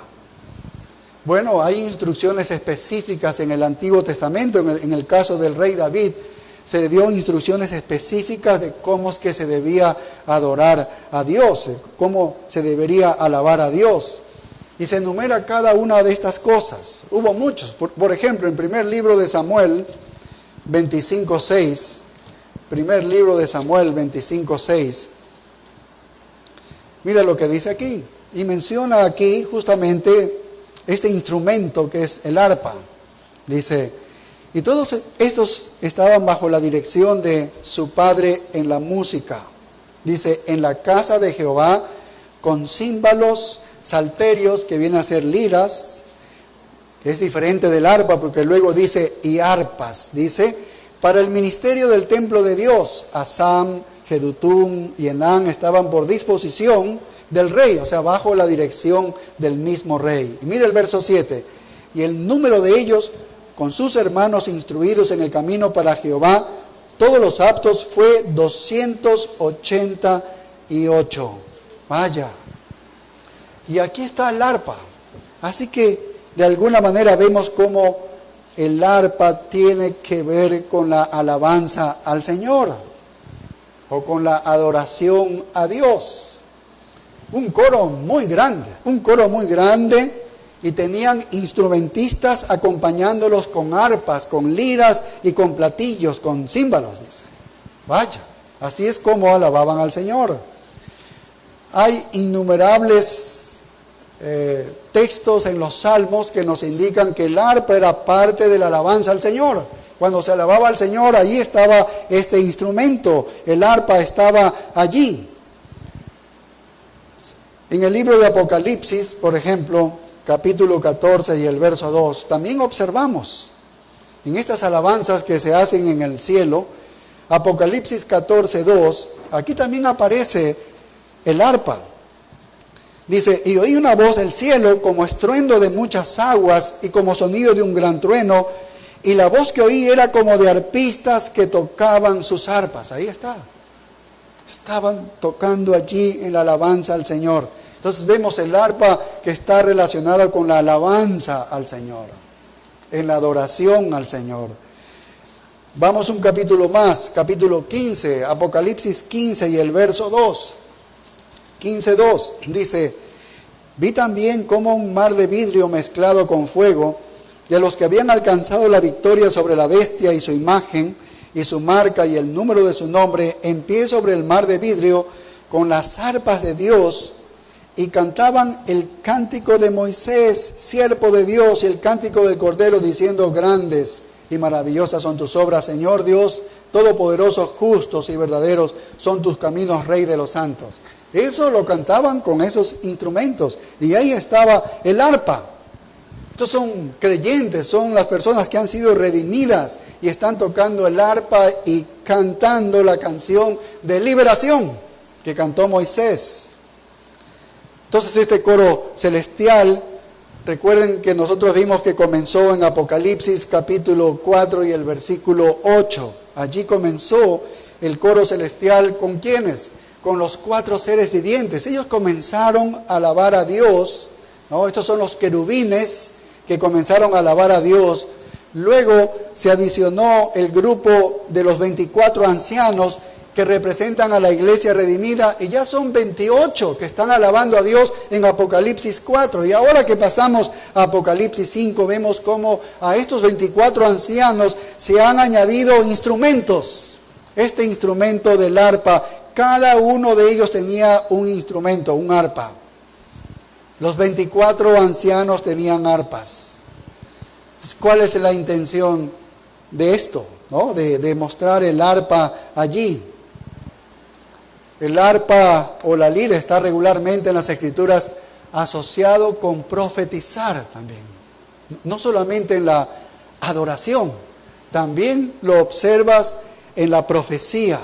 S2: Bueno, hay instrucciones específicas en el Antiguo Testamento. En el caso del rey David, se le dio instrucciones específicas de cómo es que se debía adorar a Dios, cómo se debería alabar a Dios. Y se enumera cada una de estas cosas. Hubo muchos. Por ejemplo, en primer libro de Samuel 25:6, primer libro de Samuel 25:6, mira lo que dice aquí. Y menciona aquí justamente este instrumento que es el arpa. Dice, y todos estos estaban bajo la dirección de su padre en la música. Dice, en la casa de Jehová, con címbalos, salterios, que vienen a ser liras, que es diferente del arpa, porque luego dice, y arpas, dice, para el ministerio del templo de Dios, Asam, Jedutum y Enán estaban por disposición del rey, o sea, bajo la dirección del mismo rey. Y mira el verso 7, y el número de ellos, con sus hermanos instruidos en el camino para Jehová, todos los aptos, fue 288. Vaya. Y aquí está el arpa. Así que de alguna manera vemos cómo el arpa tiene que ver con la alabanza al Señor o con la adoración a Dios. Un coro muy grande, y tenían instrumentistas acompañándolos con arpas, con liras y con platillos, con címbalos, dice. Vaya, así es como alababan al Señor. Hay innumerables textos en los salmos que nos indican que el arpa era parte de la alabanza al Señor. Cuando se alababa al Señor, allí estaba este instrumento, el arpa estaba allí. En el libro de Apocalipsis, por ejemplo, capítulo 14 y el verso 2, también observamos en estas alabanzas que se hacen en el cielo, Apocalipsis 14:2, aquí también aparece el arpa. Dice, y oí una voz del cielo como estruendo de muchas aguas y como sonido de un gran trueno, y la voz que oí era como de arpistas que tocaban sus arpas. Ahí está. Estaban tocando allí en la alabanza al Señor. Entonces vemos el arpa que está relacionada con la alabanza al Señor, en la adoración al Señor. Vamos un capítulo más, capítulo 15, Apocalipsis 15 y el verso 2. 15:2 dice, vi también como un mar de vidrio mezclado con fuego, y a los que habían alcanzado la victoria sobre la bestia y su imagen, y su marca y el número de su nombre, en pie sobre el mar de vidrio, con las arpas de Dios, y cantaban el cántico de Moisés, siervo de Dios, y el cántico del Cordero, diciendo, grandes y maravillosas son tus obras, Señor Dios, todopoderosos, justos y verdaderos son tus caminos, Rey de los santos. Eso lo cantaban con esos instrumentos, y ahí estaba el arpa. Estos son creyentes, son las personas que han sido redimidas y están tocando el arpa y cantando la canción de liberación que cantó Moisés. Entonces este coro celestial, recuerden que nosotros vimos que comenzó en Apocalipsis capítulo 4 y el versículo 8. Allí comenzó el coro celestial, ¿con quiénes? Con los 4 seres vivientes. Ellos comenzaron a alabar a Dios, ¿no? Estos son los querubines que comenzaron a alabar a Dios. Luego se adicionó el grupo de los 24 ancianos que representan a la iglesia redimida, y ya son 28 que están alabando a Dios en Apocalipsis 4. Y ahora que pasamos a Apocalipsis 5, vemos cómo a estos 24 ancianos se han añadido instrumentos. Este instrumento del arpa, cada uno de ellos tenía un instrumento, un arpa. Los 24 ancianos tenían arpas. ¿Cuál es la intención de esto, ¿no? De mostrar el arpa allí? El arpa o la lira está regularmente en las Escrituras asociado con profetizar también. No solamente en la adoración, también lo observas en la profecía.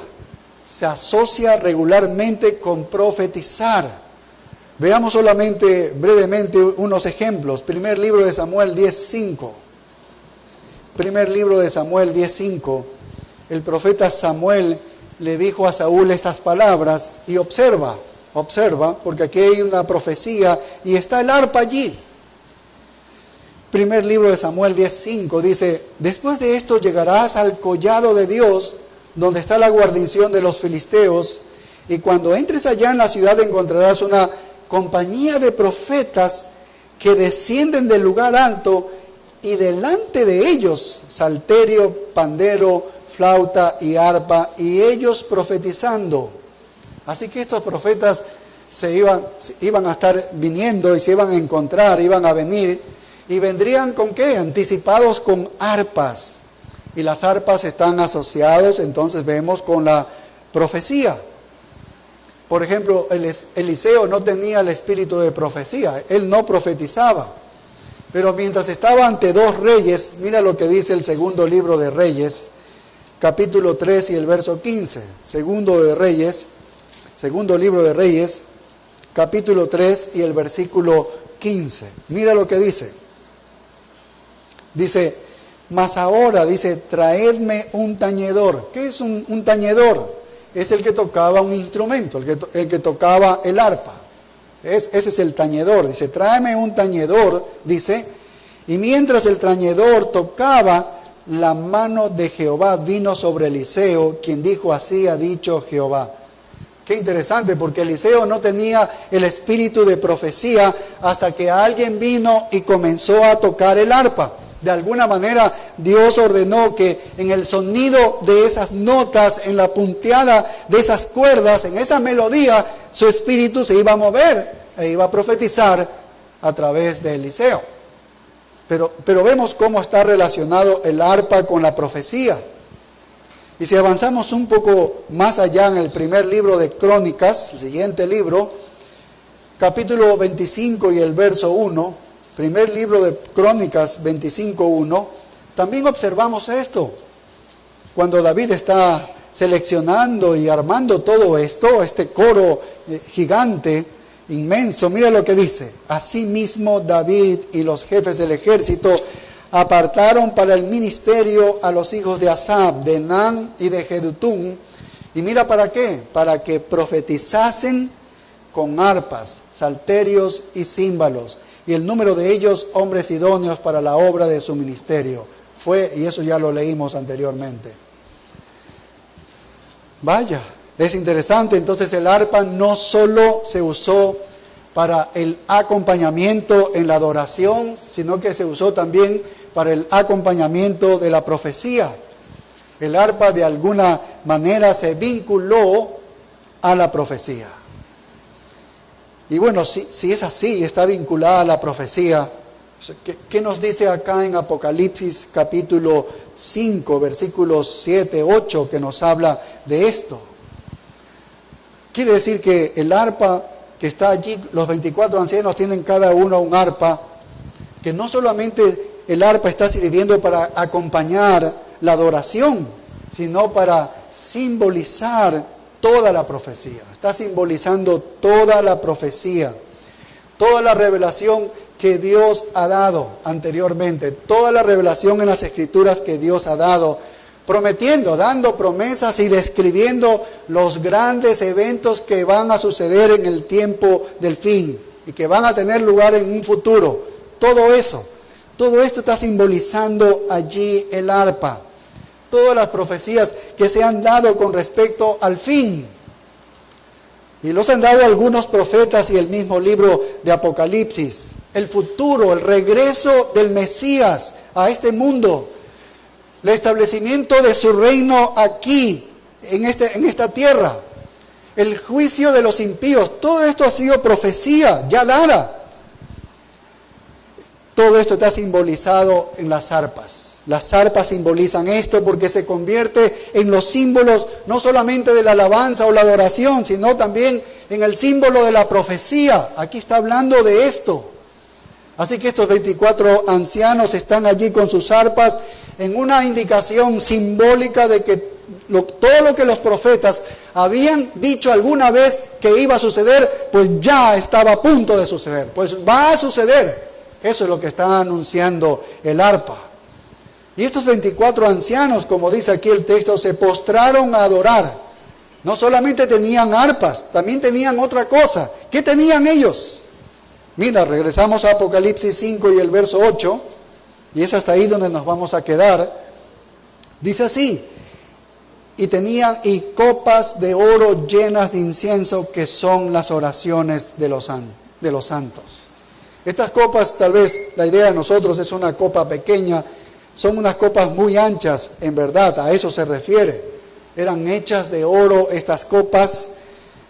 S2: Se asocia regularmente con profetizar. Veamos solamente brevemente unos ejemplos. Primer libro de Samuel 10:5. Primer libro de Samuel 10:5. El profeta Samuel le dijo a Saúl estas palabras, y observa, porque aquí hay una profecía y está el arpa allí. Primer libro de Samuel 10:5 dice, después de esto llegarás al collado de Dios, donde está la guarnición de los filisteos, y cuando entres allá en la ciudad encontrarás una compañía de profetas que descienden del lugar alto, y delante de ellos salterio, pandero, flauta y arpa, y ellos profetizando. Así que estos profetas iban a estar viniendo y se iban a encontrar, iban a venir, y vendrían ¿con qué? Anticipados con arpas. Y las arpas están asociados, entonces vemos, con la profecía. Por ejemplo, Eliseo no tenía el espíritu de profecía, él no profetizaba. Pero mientras estaba ante 2 reyes, mira lo que dice el segundo libro de Reyes, capítulo 3 y el verso 15. Segundo libro de Reyes, capítulo 3 y el versículo 15. Mira lo que dice. Dice, mas ahora, dice, traedme un tañedor. ¿Qué es un tañedor? Es el que tocaba un instrumento, el que tocaba el arpa. Ese es el tañedor. Dice, tráeme un tañedor, dice, y mientras el tañedor tocaba, la mano de Jehová vino sobre Eliseo, quien dijo, así ha dicho Jehová. Qué interesante, porque Eliseo no tenía el espíritu de profecía hasta que alguien vino y comenzó a tocar el arpa. De alguna manera Dios ordenó que en el sonido de esas notas, en la punteada de esas cuerdas, en esa melodía, su espíritu se iba a mover e iba a profetizar a través de Eliseo. Pero vemos cómo está relacionado el arpa con la profecía. Y si avanzamos un poco más allá en el primer libro de Crónicas, el siguiente libro, capítulo 25 y el verso 1, primer libro de Crónicas 25:1, también observamos esto. Cuando David está seleccionando y armando todo esto, este coro gigante, inmenso, mira lo que dice: asimismo David y los jefes del ejército apartaron para el ministerio a los hijos de Asaf, de Enán y de Jedutún. Y mira para qué, para que profetizasen con arpas, salterios y címbalos, y el número de ellos hombres idóneos para la obra de su ministerio. Y eso ya lo leímos anteriormente. Vaya, es interesante. Entonces el arpa no solo se usó para el acompañamiento en la adoración, sino que se usó también para el acompañamiento de la profecía. El arpa de alguna manera se vinculó a la profecía. Y bueno, si es así, está vinculada a la profecía, ¿qué nos dice acá en Apocalipsis capítulo 5, versículos 7, 8, que nos habla de esto? Quiere decir que el arpa que está allí, los 24 ancianos tienen cada uno un arpa, que no solamente el arpa está sirviendo para acompañar la adoración, sino para simbolizar toda la profecía. Está simbolizando toda la profecía, toda la revelación que Dios ha dado anteriormente, toda la revelación en las Escrituras que Dios ha dado, prometiendo, dando promesas y describiendo los grandes eventos que van a suceder en el tiempo del fin y que van a tener lugar en un futuro. Todo esto está simbolizando allí el arpa. Todas las profecías que se han dado con respecto al fin. Y los han dado algunos profetas y el mismo libro de Apocalipsis. El futuro, el regreso del Mesías a este mundo. El establecimiento de su reino aquí, en esta tierra. El juicio de los impíos. Todo esto ha sido profecía ya dada. Todo esto está simbolizado en las arpas. Las arpas simbolizan esto porque se convierte en los símbolos no solamente de la alabanza o la adoración, sino también en el símbolo de la profecía. Aquí está hablando de esto. Así que estos 24 ancianos están allí con sus arpas en una indicación simbólica de que todo lo que los profetas habían dicho alguna vez que iba a suceder, pues ya estaba a punto de suceder. Pues va a suceder. Eso es lo que está anunciando el arpa. Y estos 24 ancianos, como dice aquí el texto, se postraron a adorar. No solamente tenían arpas, también tenían otra cosa. ¿Qué tenían ellos? Mira, regresamos a Apocalipsis 5 y el verso 8, y es hasta ahí donde nos vamos a quedar. Dice así: y tenían copas de oro llenas de incienso, que son las oraciones de los santos. Estas copas, tal vez la idea de nosotros es una copa pequeña, son unas copas muy anchas, en verdad, a eso se refiere. Eran hechas de oro estas copas.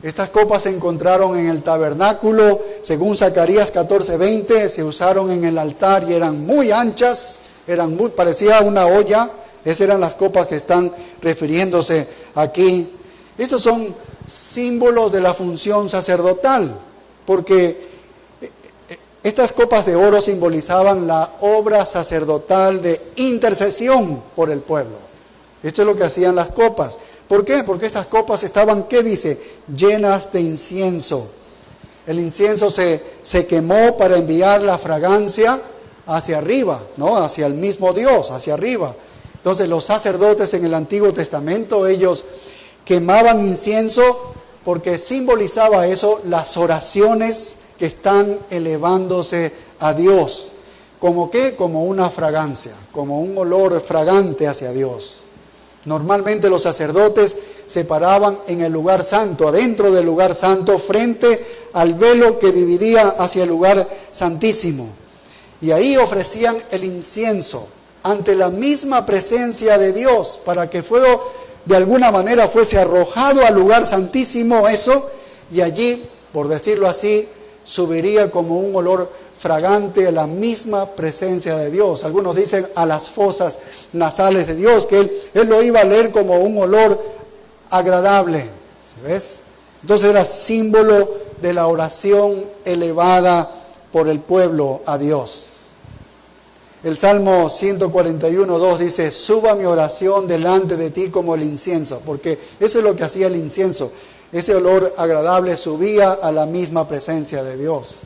S2: Estas copas se encontraron en el tabernáculo, según Zacarías 14:20, se usaron en el altar y eran muy anchas, parecía una olla. Esas eran las copas que están refiriéndose aquí. Estos son símbolos de la función sacerdotal, porque estas copas de oro simbolizaban la obra sacerdotal de intercesión por el pueblo. Esto es lo que hacían las copas. ¿Por qué? Porque estas copas estaban, ¿qué dice? Llenas de incienso. El incienso se quemó para enviar la fragancia hacia arriba, ¿no? Hacia el mismo Dios, hacia arriba. Entonces los sacerdotes en el Antiguo Testamento, ellos quemaban incienso porque simbolizaba eso, las oraciones que están elevándose a Dios. ¿Como qué? Como una fragancia, como un olor fragante hacia Dios. Normalmente los sacerdotes se paraban en el lugar santo, adentro del lugar santo, frente al velo que dividía hacia el lugar santísimo. Y ahí ofrecían el incienso ante la misma presencia de Dios, para que de alguna manera fuese arrojado al lugar santísimo eso, y allí, por decirlo así, subiría como un olor fragante a la misma presencia de Dios. Algunos dicen a las fosas nasales de Dios, que él lo iba a leer como un olor agradable. ¿Sí ves? Entonces era símbolo de la oración elevada por el pueblo a Dios. El Salmo 141:2 dice, suba mi oración delante de ti como el incienso, porque eso es lo que hacía el incienso. Ese olor agradable subía a la misma presencia de Dios.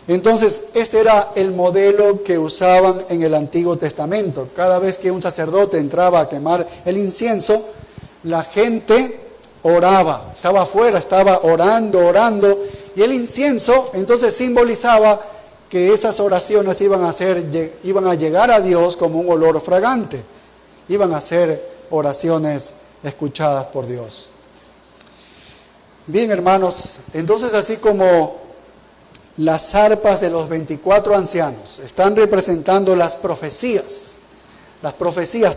S2: Entonces, este era el modelo que usaban en el Antiguo Testamento. Cada vez que un sacerdote entraba a quemar el incienso, la gente oraba, estaba afuera, estaba orando, y el incienso entonces simbolizaba que esas oraciones iban a llegar a Dios como un olor fragante, iban a ser oraciones escuchadas por Dios. Bien, hermanos, entonces así como las arpas de los 24 ancianos están representando las profecías,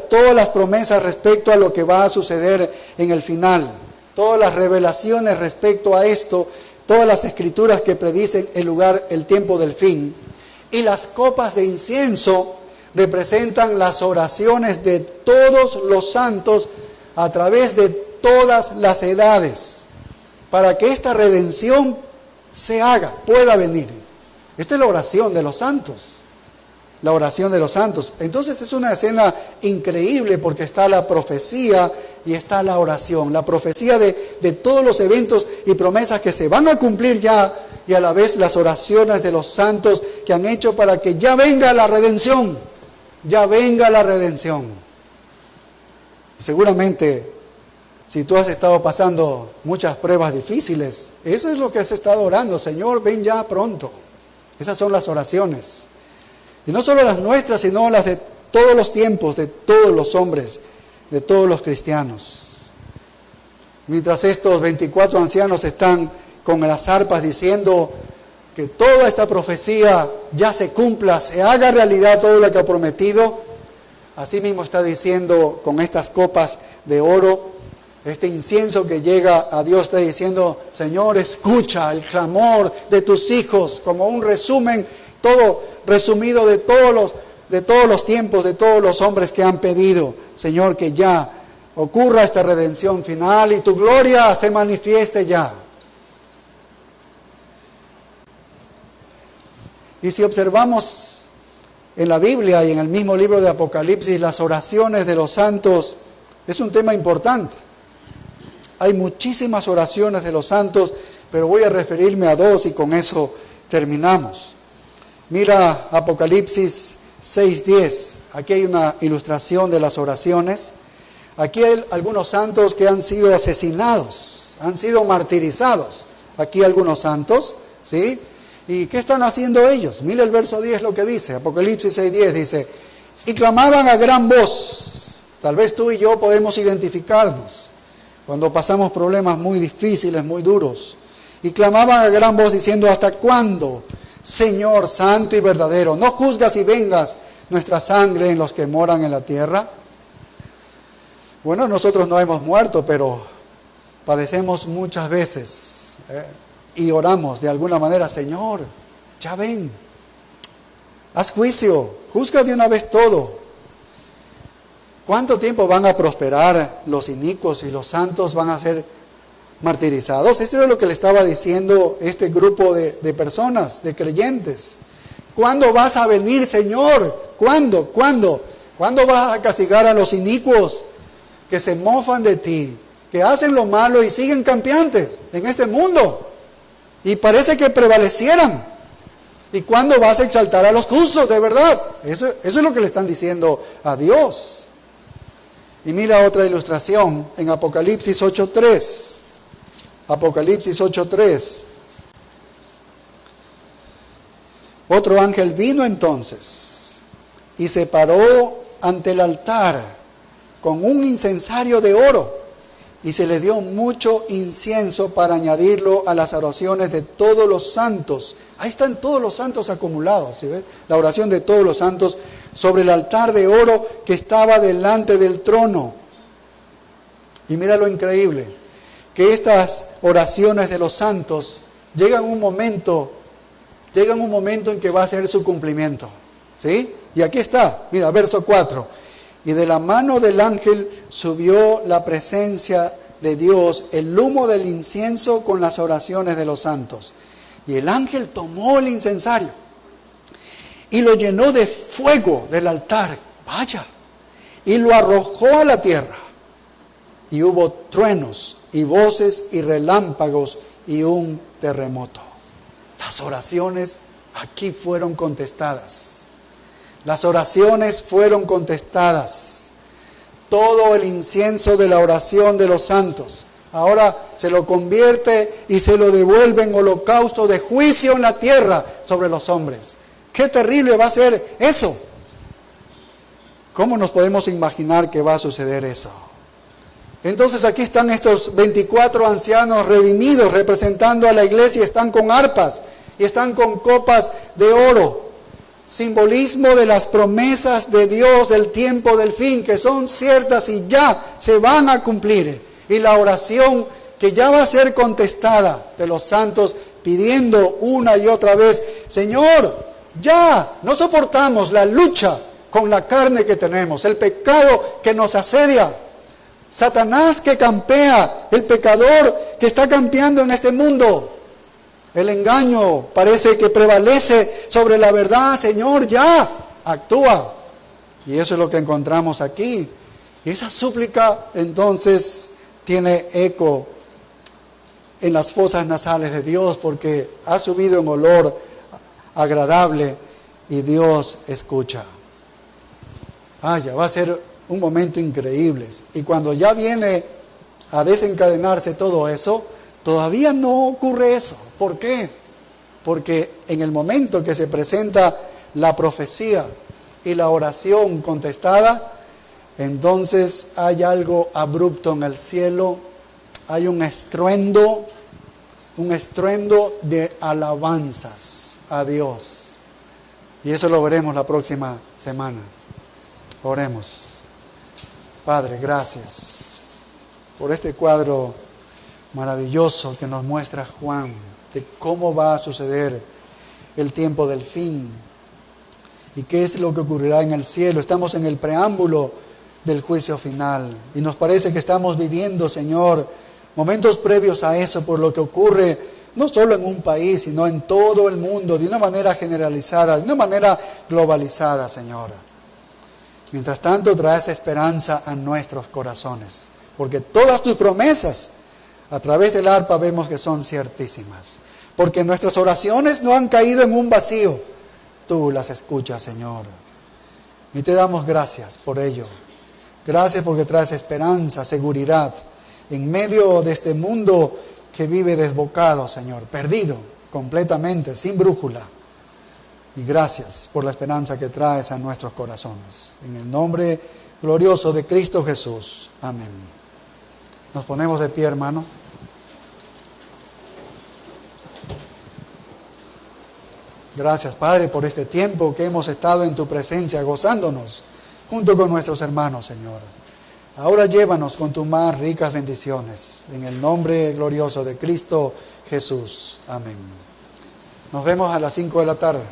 S2: todas las promesas respecto a lo que va a suceder en el final, todas las revelaciones respecto a esto, todas las escrituras que predicen el tiempo del fin, y las copas de incienso representan las oraciones de todos los santos a través de todas las edades, para que esta redención se haga, pueda venir. Esta es la oración de los santos. La oración de los santos. Entonces es una escena increíble porque está la profecía y está la oración. La profecía de todos los eventos y promesas que se van a cumplir ya, y a la vez las oraciones de los santos que han hecho para que ya venga la redención. Ya venga la redención. Seguramente, si tú has estado pasando muchas pruebas difíciles, eso es lo que has estado orando. Señor, ven ya pronto. Esas son las oraciones. Y no solo las nuestras, sino las de todos los tiempos, de todos los hombres, de todos los cristianos. Mientras estos 24 ancianos están con las arpas diciendo que toda esta profecía ya se cumpla, se haga realidad todo lo que ha prometido, así mismo está diciendo con estas copas de oro, este incienso que llega a Dios, está diciendo, Señor, escucha el clamor de tus hijos, como un resumen, todo resumido de todos los tiempos, de todos los hombres que han pedido, Señor, que ya ocurra esta redención final y tu gloria se manifieste ya. Y si observamos en la Biblia y en el mismo libro de Apocalipsis, las oraciones de los santos es un tema importante. Hay muchísimas oraciones de los santos, pero voy a referirme a dos y con eso terminamos. Mira Apocalipsis 6:10. Aquí hay una ilustración de las oraciones. Aquí hay algunos santos que han sido asesinados, han sido martirizados. Aquí algunos santos, ¿sí? ¿Y qué están haciendo ellos? Mira el verso 10 lo que dice. Apocalipsis 6:10 dice, y clamaban a gran voz. Tal vez tú y yo podemos identificarnos cuando pasamos problemas muy difíciles, muy duros. Y clamaban a gran voz diciendo, ¿hasta cuándo, Señor santo y verdadero, no juzgas y vengas nuestra sangre en los que moran en la tierra? Bueno, nosotros no hemos muerto, pero padecemos muchas veces y oramos de alguna manera, Señor, ya ven, haz juicio, juzga de una vez todo. ¿Cuánto tiempo van a prosperar los inicuos y los santos van a ser martirizados? Esto es lo que le estaba diciendo este grupo de personas, de creyentes. ¿Cuándo vas a venir, Señor? ¿Cuándo? ¿Cuándo? ¿Cuándo vas a castigar a los inicuos que se mofan de ti, que hacen lo malo y siguen campeantes en este mundo? Y parece que prevalecieran. ¿Y cuándo vas a exaltar a los justos, de verdad? Eso es lo que le están diciendo a Dios. Y mira otra ilustración en Apocalipsis 8:3. Apocalipsis 8:3. Otro ángel vino entonces y se paró ante el altar con un incensario de oro y se le dio mucho incienso para añadirlo a las oraciones de todos los santos. Ahí están todos los santos acumulados, ¿sí ves? La oración de todos los santos sobre el altar de oro que estaba delante del trono. Y mira lo increíble, que estas oraciones de los santos llegan un momento en que va a ser su cumplimiento, ¿sí? Y aquí está, mira, verso 4. Y de la mano del ángel subió la presencia de Dios, el humo del incienso con las oraciones de los santos. Y el ángel tomó el incensario y lo llenó de fuego del altar. Vaya. Y lo arrojó a la tierra. Y hubo truenos y voces y relámpagos y un terremoto. Las oraciones aquí fueron contestadas. Las oraciones fueron contestadas. Todo el incienso de la oración de los santos ahora se lo convierte y se lo devuelve en holocausto de juicio en la tierra sobre los hombres. ¡Qué terrible va a ser eso! ¿Cómo nos podemos imaginar que va a suceder eso? Entonces aquí están estos 24 ancianos redimidos representando a la iglesia. Están con arpas y están con copas de oro. Simbolismo de las promesas de Dios del tiempo del fin, que son ciertas y ya se van a cumplir. Y la oración que ya va a ser contestada de los santos pidiendo una y otra vez: Señor, ya no soportamos la lucha con la carne que tenemos, el pecado que nos asedia, Satanás que campea, el pecador que está campeando en este mundo. El engaño parece que prevalece sobre la verdad. Señor, ya, actúa. Y eso es lo que encontramos aquí. Y esa súplica entonces tiene eco en las fosas nasales de Dios, porque ha subido en olor agradable y Dios escucha. Ya va a ser un momento increíble. Y cuando ya viene a desencadenarse todo eso, todavía no ocurre eso. ¿Por qué? Porque en el momento que se presenta la profecía y la oración contestada, entonces hay algo abrupto en el cielo, hay un estruendo de alabanzas a Dios. Y eso lo veremos la próxima semana. Oremos. Padre, gracias por este cuadro maravilloso que nos muestra Juan de cómo va a suceder el tiempo del fin y qué es lo que ocurrirá en el cielo. Estamos en el preámbulo del juicio final y nos parece que estamos viviendo, Señor, momentos previos a eso, por lo que ocurre no solo en un país, sino en todo el mundo, de una manera generalizada, de una manera globalizada, Señor. Mientras tanto, traes esperanza a nuestros corazones, porque todas tus promesas a través del arpa vemos que son ciertísimas, porque nuestras oraciones no han caído en un vacío. Tú las escuchas, Señor, y te damos gracias por ello. Gracias porque traes esperanza, seguridad, en medio de este mundo que vive desbocado, Señor, perdido completamente, sin brújula. Y gracias por la esperanza que traes a nuestros corazones. En el nombre glorioso de Cristo Jesús. Amén. Nos ponemos de pie, hermano. Gracias, Padre, por este tiempo que hemos estado en tu presencia, gozándonos junto con nuestros hermanos, Señor. Ahora llévanos con tus más ricas bendiciones. En el nombre glorioso de Cristo Jesús. Amén. Nos vemos a las 5 de la tarde.